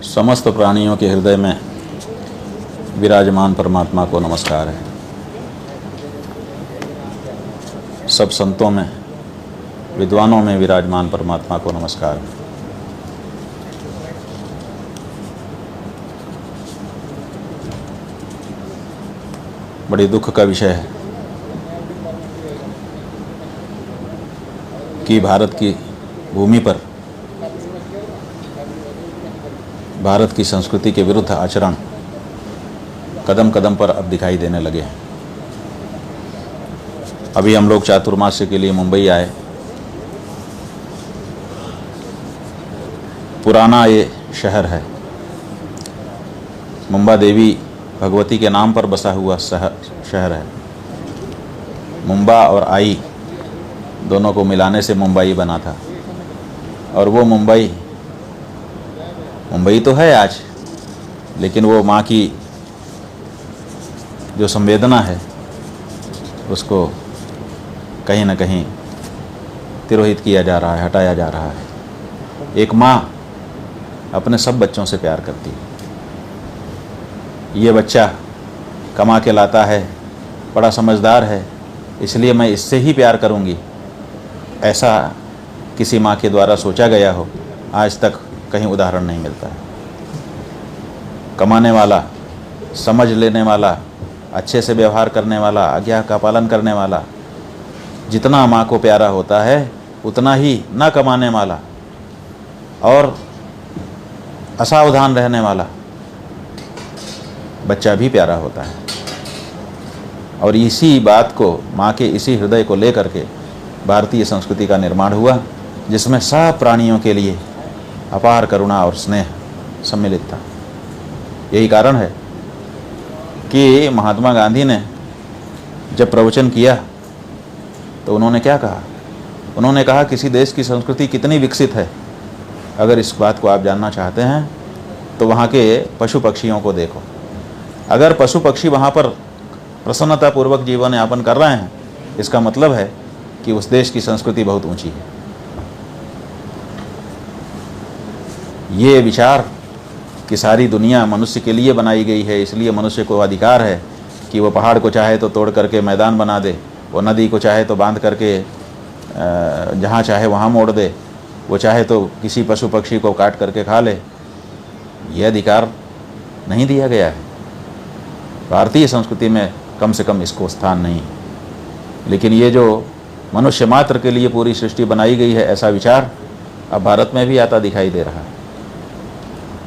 समस्त प्राणियों के हृदय में विराजमान परमात्मा को नमस्कार है। सब संतों में, विद्वानों में विराजमान परमात्मा को नमस्कार है। बड़ी दुख का विषय है कि भारत की भूमि पर भारत की संस्कृति के विरुद्ध आचरण कदम कदम पर अब दिखाई देने लगे हैं। अभी हम लोग चातुर्मास्य के लिए मुंबई आए। पुराना ये शहर है। मुंबा देवी भगवती के नाम पर बसा हुआ शहर है। मुंबा और आई दोनों को मिलाने से मुंबई बना था। और वो मुंबई तो है आज, लेकिन वो माँ की जो संवेदना है उसको कहीं ना कहीं तिरोहित किया जा रहा है, हटाया जा रहा है। एक माँ अपने सब बच्चों से प्यार करती है। ये बच्चा कमा के लाता है, बड़ा समझदार है, इसलिए मैं इससे ही प्यार करूँगी, ऐसा किसी माँ के द्वारा सोचा गया हो आज तक कहीं उदाहरण नहीं मिलता है। कमाने वाला, समझ लेने वाला, अच्छे से व्यवहार करने वाला, आज्ञा का पालन करने वाला जितना माँ को प्यारा होता है, उतना ही ना कमाने वाला और असावधान रहने वाला बच्चा भी प्यारा होता है। और इसी बात को, माँ के इसी हृदय को लेकर के भारतीय संस्कृति का निर्माण हुआ, जिसमें सब प्राणियों के लिए अपार करुणा और स्नेह सम्मिलित था। यही कारण है कि महात्मा गांधी ने जब प्रवचन किया तो उन्होंने क्या कहा? उन्होंने कहा किसी देश की संस्कृति कितनी विकसित है, अगर इस बात को आप जानना चाहते हैं तो वहाँ के पशु पक्षियों को देखो। अगर पशु पक्षी वहाँ पर प्रसन्नतापूर्वक जीवन यापन कर रहे हैं, इसका मतलब है कि उस देश की संस्कृति बहुत ऊंची है। ये विचार कि सारी दुनिया मनुष्य के लिए बनाई गई है, इसलिए मनुष्य को अधिकार है कि वो पहाड़ को चाहे तो तोड़ करके मैदान बना दे, वो नदी को चाहे तो बांध करके जहाँ चाहे वहाँ मोड़ दे, वो चाहे तो किसी पशु पक्षी को काट करके खा ले, ये अधिकार नहीं दिया गया है। भारतीय संस्कृति में कम से कम इसको स्थान नहीं है। लेकिन ये जो मनुष्य मात्र के लिए पूरी सृष्टि बनाई गई है, ऐसा विचार अब भारत में भी आता दिखाई दे रहा है।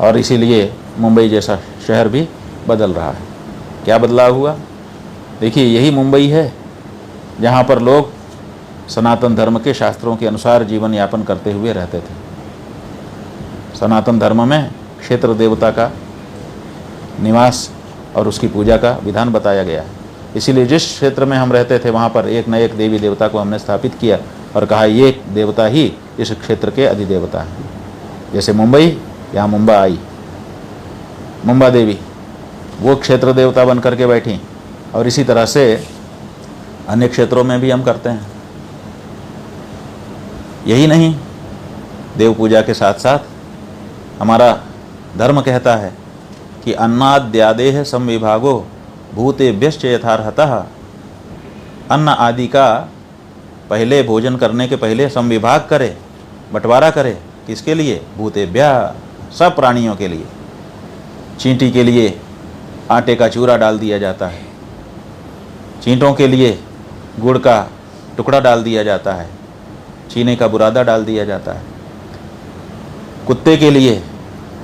और इसीलिए मुंबई जैसा शहर भी बदल रहा है। क्या बदलाव हुआ? देखिए, यही मुंबई है जहाँ पर लोग सनातन धर्म के शास्त्रों के अनुसार जीवन यापन करते हुए रहते थे। सनातन धर्म में क्षेत्र देवता का निवास और उसकी पूजा का विधान बताया गया है। इसीलिए जिस क्षेत्र में हम रहते थे वहाँ पर एक न एक देवी देवता को हमने स्थापित किया और कहा ये देवता ही इस क्षेत्र के अधिदेवता हैं। जैसे मुंबई, यहाँ मुंबा आई, मुंबा देवी वो क्षेत्र देवता बन करके बैठी। और इसी तरह से अन्य क्षेत्रों में भी हम करते हैं। यही नहीं, देव पूजा के साथ साथ हमारा धर्म कहता है कि अन्नाद्यादेह संविभागो भूतेभ्यश्च यथार्हतः। अन्न आदि का पहले भोजन करने के पहले संविभाग करे, बंटवारा करे। किसके लिए? भूतेभ्यः, सब प्राणियों के लिए। चींटी के लिए आटे का चूरा डाल दिया जाता है, चींटों के लिए गुड़ का टुकड़ा डाल दिया जाता है, चीनी का बुरादा डाल दिया जाता है। कुत्ते के लिए,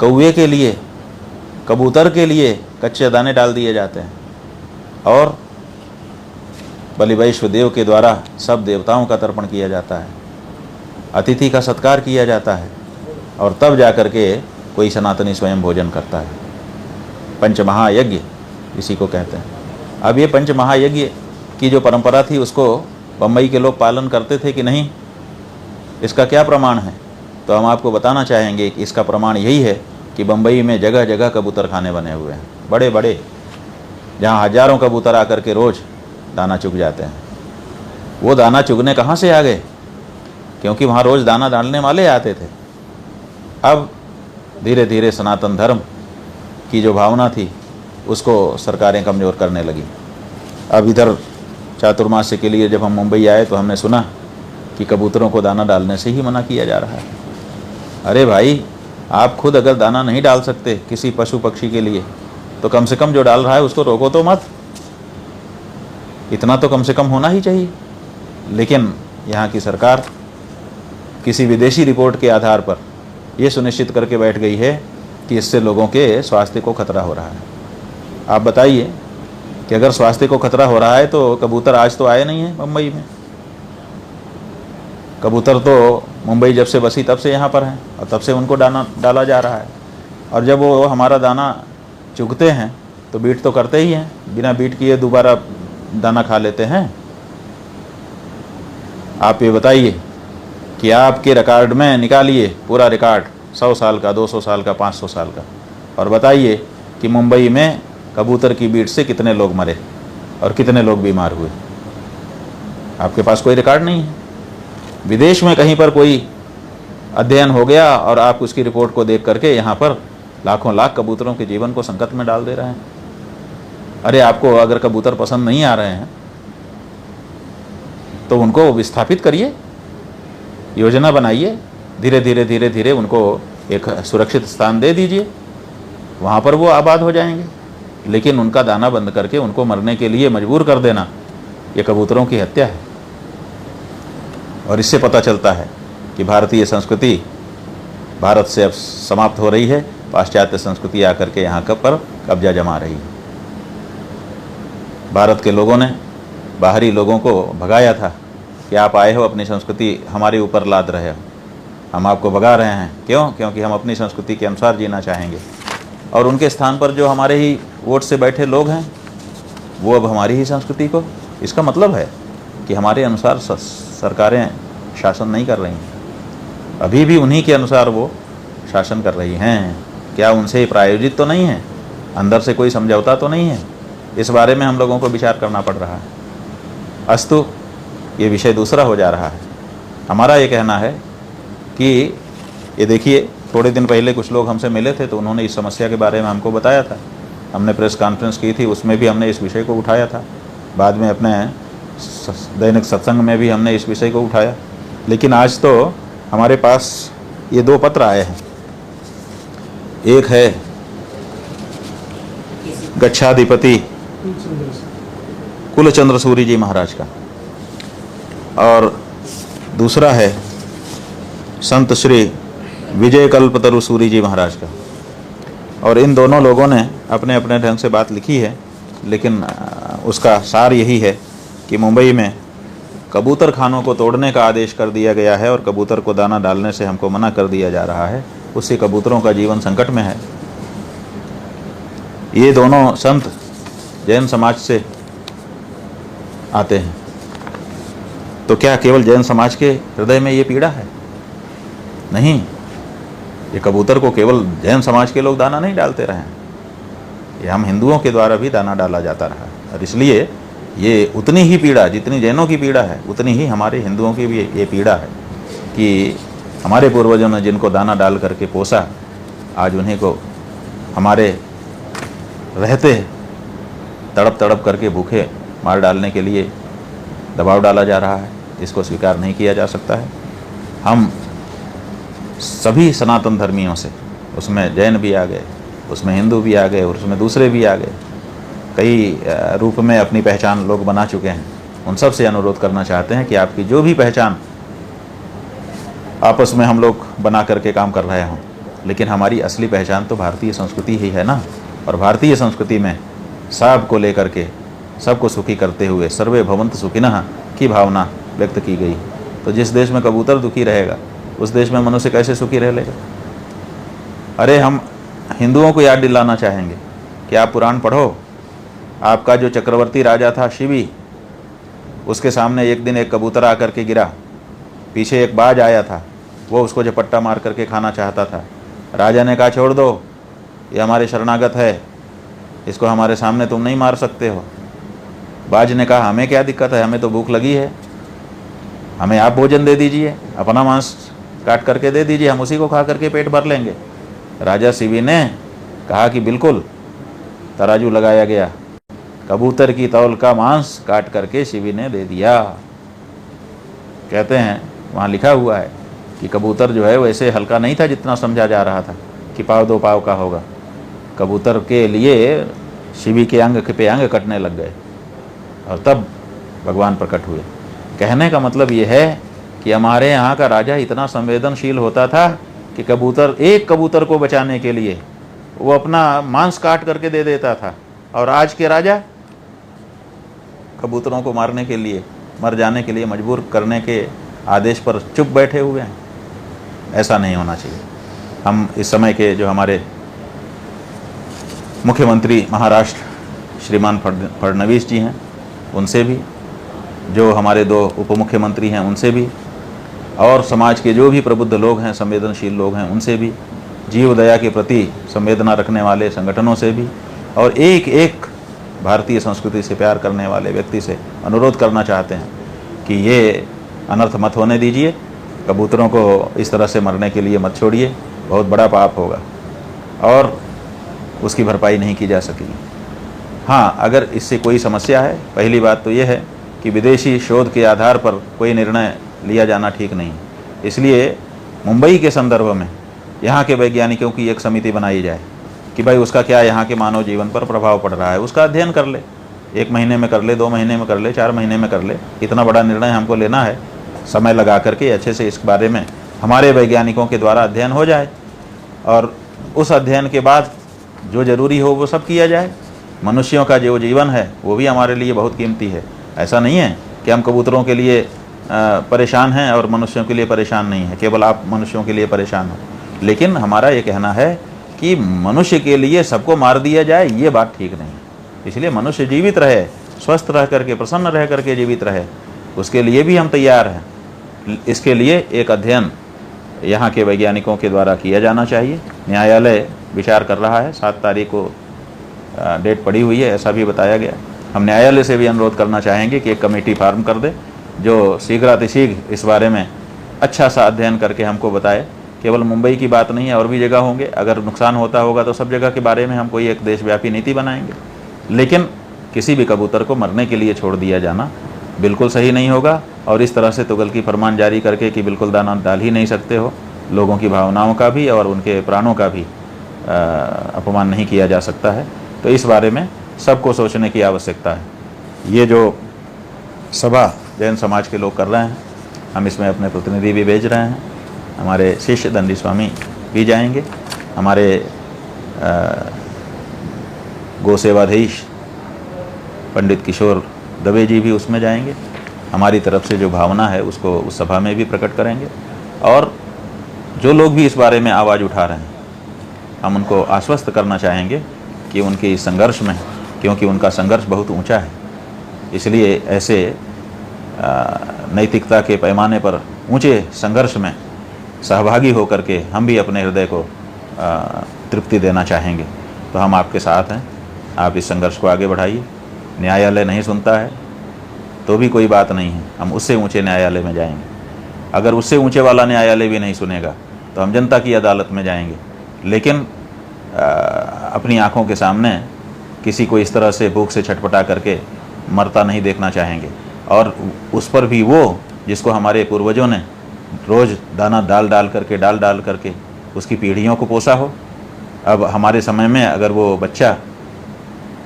कौवे के लिए, कबूतर के लिए कच्चे दाने डाल दिए जाते हैं। और बलि वैश्व देव के द्वारा सब देवताओं का तर्पण किया जाता है, अतिथि का सत्कार किया जाता है, और तब जाकर के कोई सनातनी स्वयं भोजन करता है। पंचमहायज्ञ इसी को कहते हैं। अब ये पंचमहायज्ञ की जो परंपरा थी उसको बम्बई के लोग पालन करते थे कि नहीं, इसका क्या प्रमाण है? तो हम आपको बताना चाहेंगे कि इसका प्रमाण यही है कि बम्बई में जगह जगह कबूतर खाने बने हुए हैं, बड़े बड़े, जहाँ हजारों कबूतर आकर के रोज़ दाना चुग जाते हैं। वो दाना चुगने कहाँ से आ गए? क्योंकि वहाँ रोज़ दाना डालने वाले आते थे। अब धीरे धीरे सनातन धर्म की जो भावना थी उसको सरकारें कमज़ोर करने लगी। अब इधर चातुर्मास्य के लिए जब हम मुंबई आए तो हमने सुना कि कबूतरों को दाना डालने से ही मना किया जा रहा है। अरे भाई, आप खुद अगर दाना नहीं डाल सकते किसी पशु पक्षी के लिए तो कम से कम जो डाल रहा है उसको रोको तो मत। इतना तो कम से कम होना ही चाहिए। लेकिन यहाँ की सरकार किसी विदेशी रिपोर्ट के आधार पर यह सुनिश्चित करके बैठ गई है कि इससे लोगों के स्वास्थ्य को खतरा हो रहा है। आप बताइए कि अगर स्वास्थ्य को खतरा हो रहा है तो कबूतर आज तो आए नहीं हैं मुंबई में। कबूतर तो मुंबई जब से बसी तब से यहाँ पर हैं और तब से उनको दाना डाला जा रहा है। और जब वो हमारा दाना चुगते हैं तो बीट तो करते ही हैं, बिना बीट किए दोबारा दाना खा लेते हैं। आप ये बताइए कि आपके रिकॉर्ड में निकालिए पूरा रिकॉर्ड 100 साल का, 200 साल का, 500 साल का, और बताइए कि मुंबई में कबूतर की बीट से कितने लोग मरे और कितने लोग बीमार हुए। आपके पास कोई रिकॉर्ड नहीं है। विदेश में कहीं पर कोई अध्ययन हो गया और आप उसकी रिपोर्ट को देख करके यहाँ पर लाखों लाख कबूतरों के जीवन को संकट में डाल दे रहे हैं। अरे आपको अगर कबूतर पसंद नहीं आ रहे हैं तो उनको विस्थापित करिए, योजना बनाइए, धीरे धीरे धीरे धीरे उनको एक सुरक्षित स्थान दे दीजिए, वहाँ पर वो आबाद हो जाएंगे। लेकिन उनका दाना बंद करके उनको मरने के लिए मजबूर कर देना, ये कबूतरों की हत्या है। और इससे पता चलता है कि भारतीय संस्कृति भारत से अब समाप्त हो रही है, पाश्चात्य संस्कृति आकर के यहाँ पर कब्जा जमा रही है। भारत के लोगों ने बाहरी लोगों को भगाया था कि आप आए हो, अपनी संस्कृति हमारे ऊपर लाद रहे हो, हम आपको भगा रहे हैं। क्यों? क्योंकि हम अपनी संस्कृति के अनुसार जीना चाहेंगे। और उनके स्थान पर जो हमारे ही वोट से बैठे लोग हैं वो अब हमारी ही संस्कृति को, इसका मतलब है कि हमारे अनुसार सरकारें शासन नहीं कर रही हैं, अभी भी उन्हीं के अनुसार वो शासन कर रही हैं। क्या उनसे प्रायोजित तो नहीं है, अंदर से कोई समझौता तो नहीं है? इस बारे में हम लोगों को विचार करना पड़ रहा है। अस्तु, ये विषय दूसरा हो जा रहा है। हमारा ये कहना है कि ये देखिए, थोड़े दिन पहले कुछ लोग हमसे मिले थे तो उन्होंने इस समस्या के बारे में हमको बताया था। हमने प्रेस कॉन्फ्रेंस की थी, उसमें भी हमने इस विषय को उठाया था। बाद में अपने दैनिक सत्संग में भी हमने इस विषय को उठाया। लेकिन आज तो हमारे पास ये 2 पत्र आए हैं। एक है गच्छाधिपति कुलचंद्र सूरी जी महाराज का, और दूसरा है संत श्री विजय कल्पतरु सूरी जी महाराज का। और इन दोनों लोगों ने अपने अपने ढंग से बात लिखी है, लेकिन उसका सार यही है कि मुंबई में कबूतर खानों को तोड़ने का आदेश कर दिया गया है और कबूतर को दाना डालने से हमको मना कर दिया जा रहा है। उससे कबूतरों का जीवन संकट में है। ये दोनों संत जैन समाज से आते हैं, तो क्या केवल जैन समाज के हृदय में ये पीड़ा है? नहीं, ये कबूतर को केवल जैन समाज के लोग दाना नहीं डालते रहे हैं, ये हम हिंदुओं के द्वारा भी दाना डाला जाता रहा है। और इसलिए ये उतनी ही पीड़ा, जितनी जैनों की पीड़ा है, उतनी ही हमारे हिंदुओं की भी ये पीड़ा है कि हमारे पूर्वजों ने जिनको दाना डाल करके पोसा, आज उन्हीं को हमारे रहते तड़प तड़प करके भूखे मार डालने के लिए दबाव डाला जा रहा है। इसको स्वीकार नहीं किया जा सकता है। हम सभी सनातन धर्मियों से, उसमें जैन भी आ गए, उसमें हिंदू भी आ गए और उसमें दूसरे भी आ गए, कई रूप में अपनी पहचान लोग बना चुके हैं। उन सब से अनुरोध करना चाहते हैं कि आपकी जो भी पहचान आपस में हम लोग बना करके काम कर रहे हों, लेकिन हमारी असली पहचान तो भारतीय संस्कृति ही है ना। और भारतीय संस्कृति में सबको लेकर के, सबको सुखी करते हुए सर्वे भवन्तु सुखिनः की भावना व्यक्त की गई। तो जिस देश में कबूतर दुखी रहेगा, उस देश में मनुष्य कैसे सुखी रह लेगा? अरे हम हिंदुओं को याद दिलाना चाहेंगे कि आप पुराण पढ़ो। आपका जो चक्रवर्ती राजा था शिवी, उसके सामने एक दिन एक कबूतर आकर के गिरा, पीछे एक बाज आया था, वो उसको झपट्टा मार करके खाना चाहता था। राजा ने कहा छोड़ दो, ये हमारे शरणागत है, इसको हमारे सामने तुम नहीं मार सकते हो। बाज ने कहा हमें क्या दिक्कत है, हमें तो भूख लगी है। हमें आप भोजन दे दीजिए, अपना मांस काट करके दे दीजिए, हम उसी को खा करके पेट भर लेंगे। राजा शिवी ने कहा कि बिल्कुल। तराजू लगाया गया, कबूतर की तौल का मांस काट करके शिवी ने दे दिया। कहते हैं, वहाँ लिखा हुआ है कि कबूतर जो है वैसे हल्का नहीं था जितना समझा जा रहा था कि पाव 2 पाव का होगा। कबूतर के लिए शिवी के अंग पे अंग कटने लग गए और तब भगवान प्रकट हुए। कहने का मतलब ये है कि हमारे यहाँ का राजा इतना संवेदनशील होता था कि एक कबूतर को बचाने के लिए वो अपना मांस काट करके दे देता था। और आज के राजा कबूतरों को मारने के लिए, मर जाने के लिए मजबूर करने के आदेश पर चुप बैठे हुए हैं। ऐसा नहीं होना चाहिए। हम इस समय के जो हमारे मुख्यमंत्री महाराष्ट्र श्रीमान फडणवीस जी हैं, उनसे भी, जो हमारे 2 उप मुख्यमंत्री हैं उनसे भी, और समाज के जो भी प्रबुद्ध लोग हैं, संवेदनशील लोग हैं, उनसे भी, जीव दया के प्रति संवेदना रखने वाले संगठनों से भी, और एक एक भारतीय संस्कृति से प्यार करने वाले व्यक्ति से अनुरोध करना चाहते हैं कि ये अनर्थ मत होने दीजिए, कबूतरों को इस तरह से मरने के लिए मत छोड़िए, बहुत बड़ा पाप होगा और उसकी भरपाई नहीं की जा सकेगी। हाँ, अगर इससे कोई समस्या है, पहली बात तो यह है कि विदेशी शोध के आधार पर कोई निर्णय लिया जाना ठीक नहीं। इसलिए मुंबई के संदर्भ में यहाँ के वैज्ञानिकों की एक समिति बनाई जाए कि भाई उसका क्या यहाँ के मानव जीवन पर प्रभाव पड़ रहा है, उसका अध्ययन कर ले। 1 महीने में कर ले, 2 महीने में कर ले, 4 महीने में कर ले। इतना बड़ा निर्णय हमको लेना है, समय लगा करके अच्छे से इस बारे में हमारे वैज्ञानिकों के द्वारा अध्ययन हो जाए और उस अध्ययन के बाद जो ज़रूरी हो वो सब किया जाए। मनुष्यों का जो जीवन है वो भी हमारे लिए बहुत कीमती है। ऐसा नहीं है कि हम कबूतरों के लिए परेशान हैं और मनुष्यों के लिए परेशान नहीं है, केवल आप मनुष्यों के लिए परेशान हो। लेकिन हमारा ये कहना है कि मनुष्य के लिए सबको मार दिया जाए, ये बात ठीक नहीं है। इसलिए मनुष्य जीवित रहे, स्वस्थ रह करके, प्रसन्न रह करके जीवित रहे, उसके लिए भी हम तैयार हैं। इसके लिए एक अध्ययन यहाँ के वैज्ञानिकों के द्वारा किया जाना चाहिए। न्यायालय विचार कर रहा है, 7 तारीख को डेट पड़ी हुई है, ऐसा भी बताया गया। हम न्यायालय से भी अनुरोध करना चाहेंगे कि एक कमेटी फॉर्म कर दे जो शीघ्रातिशीघ्र इस बारे में अच्छा सा अध्ययन करके हमको बताए। केवल मुंबई की बात नहीं है, और भी जगह होंगे। अगर नुकसान होता होगा तो सब जगह के बारे में हम कोई एक देशव्यापी नीति बनाएंगे। लेकिन किसी भी कबूतर को मरने के लिए छोड़ दिया जाना बिल्कुल सही नहीं होगा। और इस तरह से तुगल की फरमान जारी करके कि बिल्कुल दाना डाल ही नहीं सकते हो, लोगों की भावनाओं का भी और उनके प्राणों का भी अपमान नहीं किया जा सकता है। तो इस बारे में सबको सोचने की आवश्यकता है। ये जो सभा जैन समाज के लोग कर रहे हैं, हम इसमें अपने प्रतिनिधि भी भेज रहे हैं। हमारे शिष्य दंडी स्वामी भी जाएंगे, हमारे गौ सेवाधीश पंडित किशोर दवे जी भी उसमें जाएंगे। हमारी तरफ से जो भावना है उसको उस सभा में भी प्रकट करेंगे। और जो लोग भी इस बारे में आवाज़ उठा रहे हैं, हम उनको आश्वस्त करना चाहेंगे कि उनके इस संघर्ष में, क्योंकि उनका संघर्ष बहुत ऊंचा है, इसलिए ऐसे नैतिकता के पैमाने पर ऊंचे संघर्ष में सहभागी होकर के हम भी अपने हृदय को तृप्ति देना चाहेंगे। तो हम आपके साथ हैं, आप इस संघर्ष को आगे बढ़ाइए। न्यायालय नहीं सुनता है तो भी कोई बात नहीं है, हम उससे ऊंचे न्यायालय में जाएंगे। अगर उससे ऊंचे वाला न्यायालय भी नहीं सुनेगा तो हम जनता की अदालत में जाएंगे। लेकिन अपनी आँखों के सामने किसी को इस तरह से भूख से छटपटा करके मरता नहीं देखना चाहेंगे। और उस पर भी वो जिसको हमारे पूर्वजों ने रोज़ दाना डाल डाल करके उसकी पीढ़ियों को पोसा हो, अब हमारे समय में अगर वो बच्चा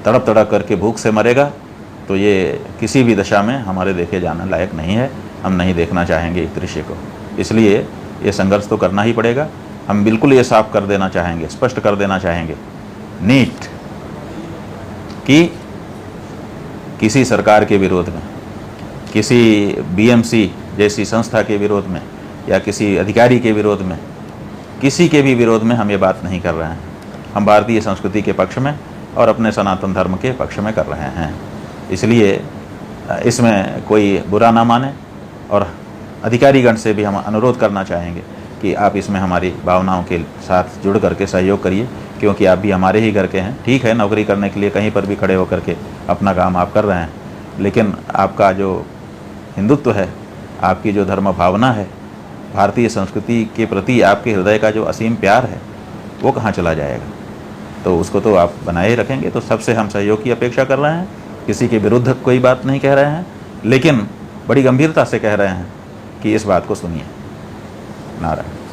तड़प तड़प करके भूख से मरेगा तो ये किसी भी दशा में हमारे देखे जाने लायक नहीं है। हम नहीं देखना चाहेंगे इस दृश्य को, इसलिए ये संघर्ष तो करना ही पड़ेगा। हम बिल्कुल ये साफ कर देना चाहेंगे, स्पष्ट कर देना चाहेंगे नीट कि किसी सरकार के विरोध में, किसी बीएमसी जैसी संस्था के विरोध में या किसी अधिकारी के विरोध में, किसी के भी विरोध में हम ये बात नहीं कर रहे हैं। हम भारतीय संस्कृति के पक्ष में और अपने सनातन धर्म के पक्ष में कर रहे हैं। इसलिए इसमें कोई बुरा ना माने। और अधिकारीगण से भी हम अनुरोध करना चाहेंगे कि आप इसमें हमारी भावनाओं के साथ जुड़ करके सहयोग करिए, क्योंकि आप भी हमारे ही घर के हैं। ठीक है, नौकरी करने के लिए कहीं पर भी खड़े होकर के अपना काम आप कर रहे हैं, लेकिन आपका जो हिंदुत्व है आपकी जो धर्म भावना है, भारतीय संस्कृति के प्रति आपके हृदय का जो असीम प्यार है, वो कहाँ चला जाएगा। तो उसको तो आप बनाए रखेंगे। तो सबसे हम सहयोग की अपेक्षा कर रहे हैं, किसी के विरुद्ध कोई बात नहीं कह रहे हैं, लेकिन बड़ी गंभीरता से कह रहे हैं कि इस बात को सुनिए। नारायण।